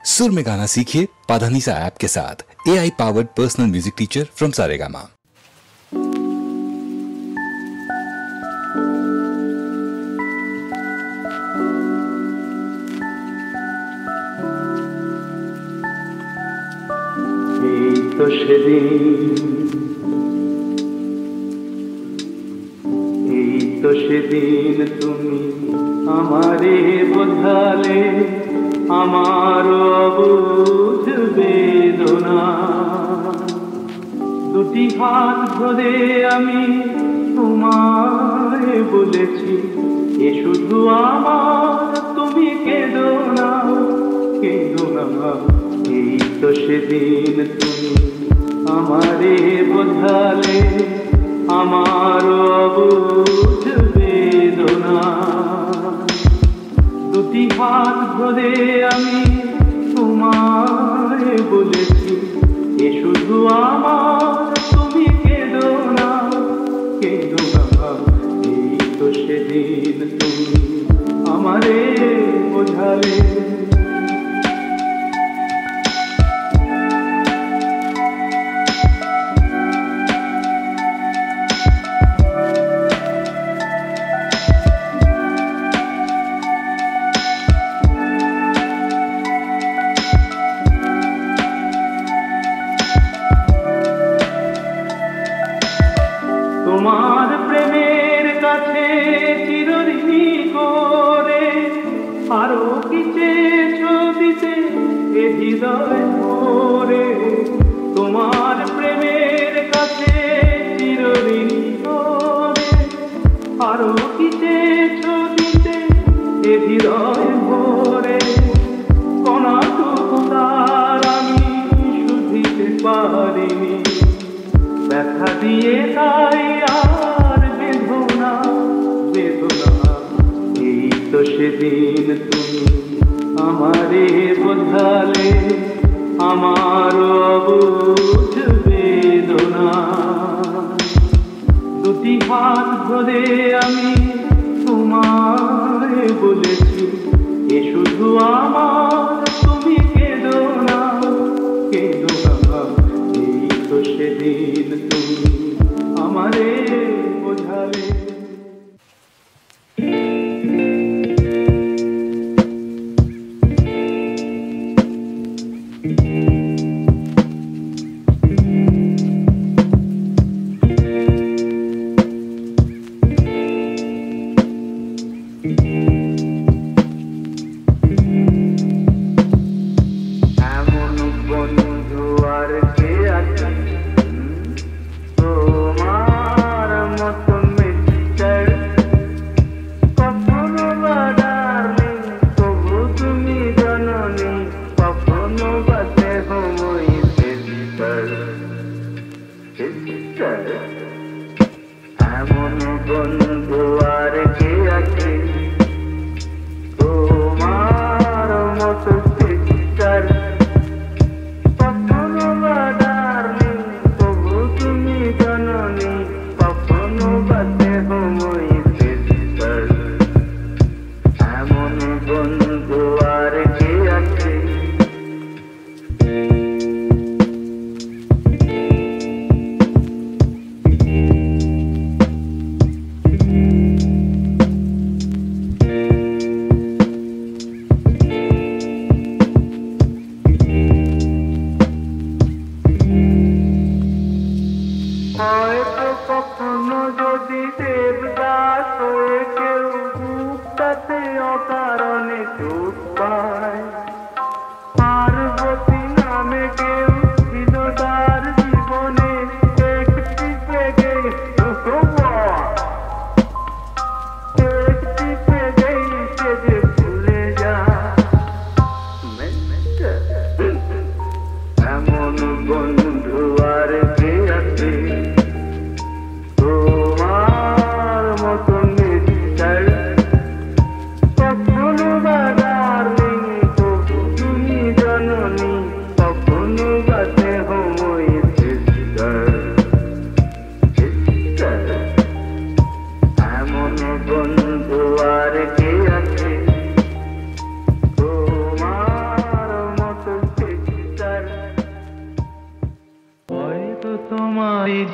सुर में गाना सीखिए पाधानीसा ऐप के साथ। AI powered personal music teacher from Saregama. तो সেদিন তুমি আমারে বোঝালে আমার অবুঝ বেদনা, দুটি হাত ধরে আমি তোমায় বলেছি এ শুধু আমার, তুমি কেঁদো না কেঁদো না। এই তো সেদিন তুমি আমারে বোঝালে আমার অবুঝ বেদনা, দুটি হাত ধরে আমি তোমায় বলেছি এ শুধু আমার, তুমি কেঁদো না কেঁদো না। এই তো সেদিন তুমি আমারে বোঝালে। তোমার প্রেমের কাছে চিরঋণী করে আরো কি চেয়েছো দিতে এ হৃদয় ভরে। তোমার প্রেমের কাছে চিরঋণী করে আরো কি চেয়েছো দিতে এ হৃদয় ভরে। কণাটুকু তার আমি শুধিতে পারিনি, ব্যথা দিয়ে তাই আর বেদনা বেদনা। এই তো সেদিন তুমি আমারে বোঝালে আমার অবুঝ বেদনা, দুটি হাত ধরে আমি তোমায় বলেছি এ শুধু আমার, তুমি কেঁদো না কেঁদো না। এই তো সেদিন তুমি আমারে বোঝালে।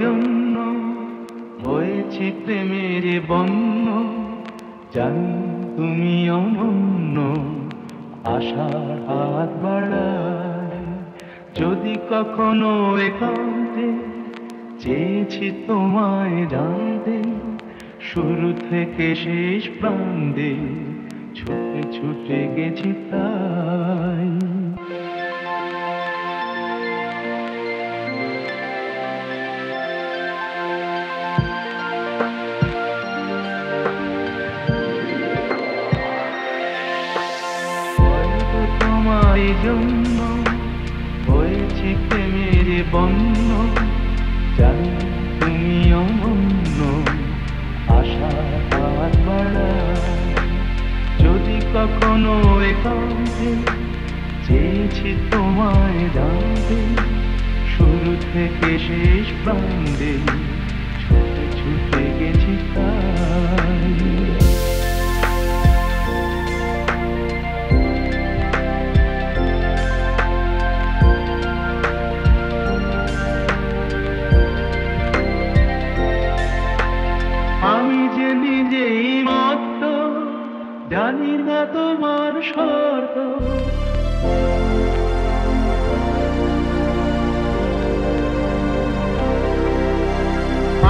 জন্য হয়েছে প্রেমের বন্য, জানি তুমি অনন্য, আশার হাত বাড়ায়। যদি কখনো একান্তে চেয়েছি তোমায় জানতে, শুরু থেকে শেষ প্রান্তে ছুটে ছুটে গেছি তাই। তোমার জন্য হয়েছে প্রেমের বন্য, জানি তুমি অনন্য, আশার হাত বাড়ায়। যদি কখনো একান্তে চেয়েছি তোমায় জানতে, শুরু থেকে শেষ প্রান্তে ছুটে ছুটে গেছি তাই। আমি যে নিজেই মত্ত, জানি না তোমার শর্ত।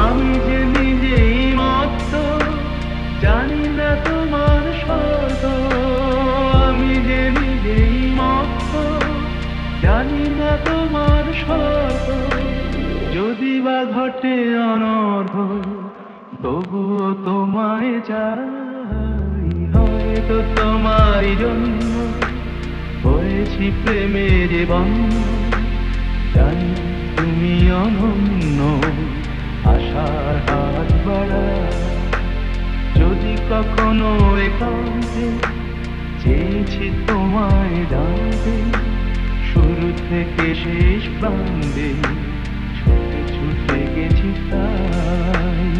আমি যে নিজেই মত্ত, জানি না তোমার শর্ত। আমি যে নিজেই মত্ত, জানি না তোমার শর্ত। যদি বা ঘটে অনর্থ, তবুও তোমায় চাই। হয়তো তোমার জন্য হয়েছি প্রেমের বন্য, জানি তুমি অনন্য, আশার হাত বাড়ায়। যদি কখনো একান্তে চেয়েছি তোমায় জানতে, শুরু থেকে শেষ প্রান্তে ছুটে ছুটে গেছি তাই।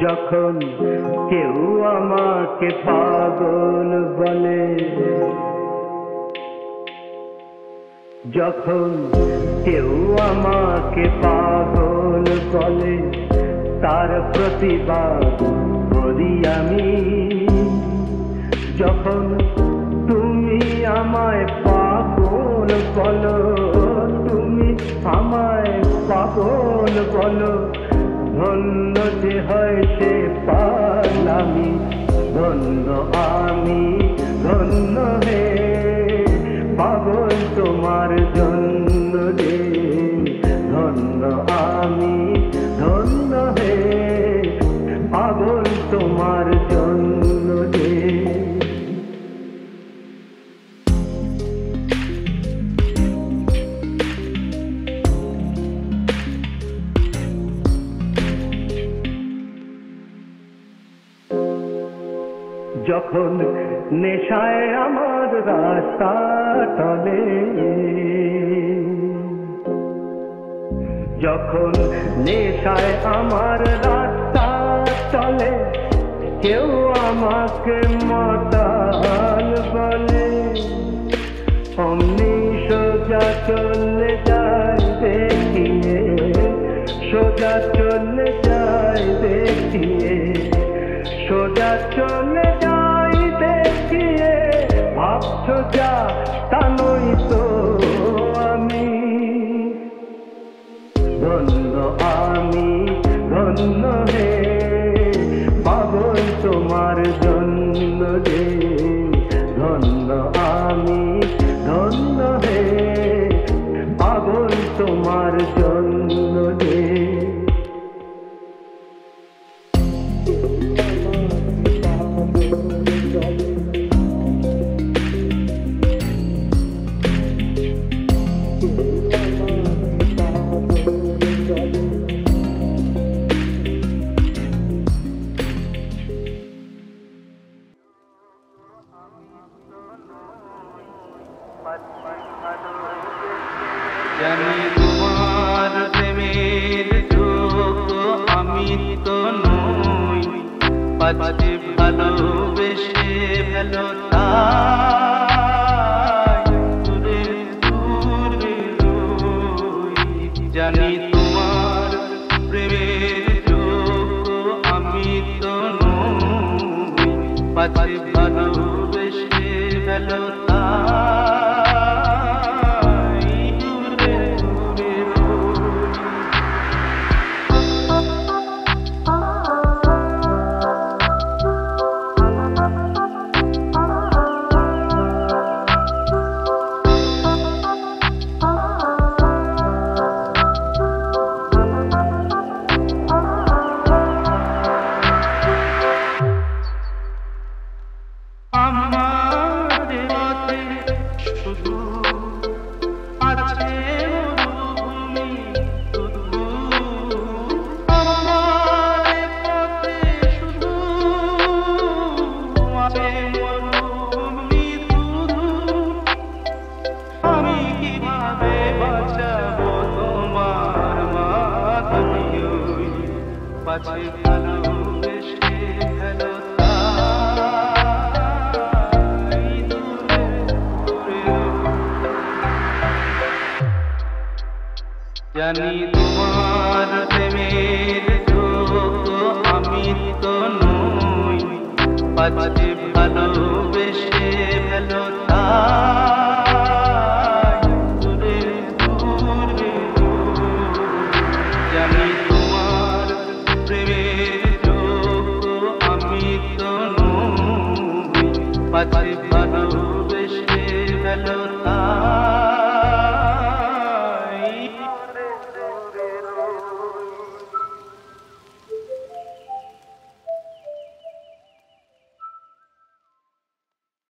যখন কেউ আমাকে পাগল বলে, যখন কেউ আমাকে পাগল বলে, তার প্রতিবাদ করি আমি। যখন তুমি আমায় পাগল বলো, তুমি আমায় পাগল বলো, ধন্য যে হয় সে পাগলামি, ধন্য আমি, ধন্য হে পাগল তোমার জন্য রে। ধন্য আমি, ধন্য হে পাগল তোমার জন্য রে। যখন নেশায় আমার রাস্তা টলে, যখন নেশায় আমার রাস্তা চলে, কেউ আমাকে মাতাল বলে, অমনি সোজা চলে যায় দেখিয়ে, সোজা চলে যায় দেখিয়ে, সোজা চলে যাই দেখিয়ে। ভাবছো যা তা নই তো আমি, ধন্য আমি, ধন্য হে পাগল তোমার জন্য রে। ধন্য আমি, ধন্য হে পাগল তোমার জন্য রে। জানি তোমার পাছে ভালোবেসে ফেলো তাই দূরে দূরে রই। জানি তোমার প্রেমের যোগ্য আমি তো নই, পাছে ভালোবেসে ফেলো তাই দূরে দূরে রই। আমার দেহতে শুধু আছে মরুভূমি, শুধু আমার পথে শুধু আছে মরুভূমি, শুধু আমি কিভাবে বাঁচাবো তোমার মাধুরী ওই পাছে ভালোবেসে ফেলো তাই দূরে দূরে রই। জানি তোমার প্রেমের যোগ্য আমি তো নই, পাছে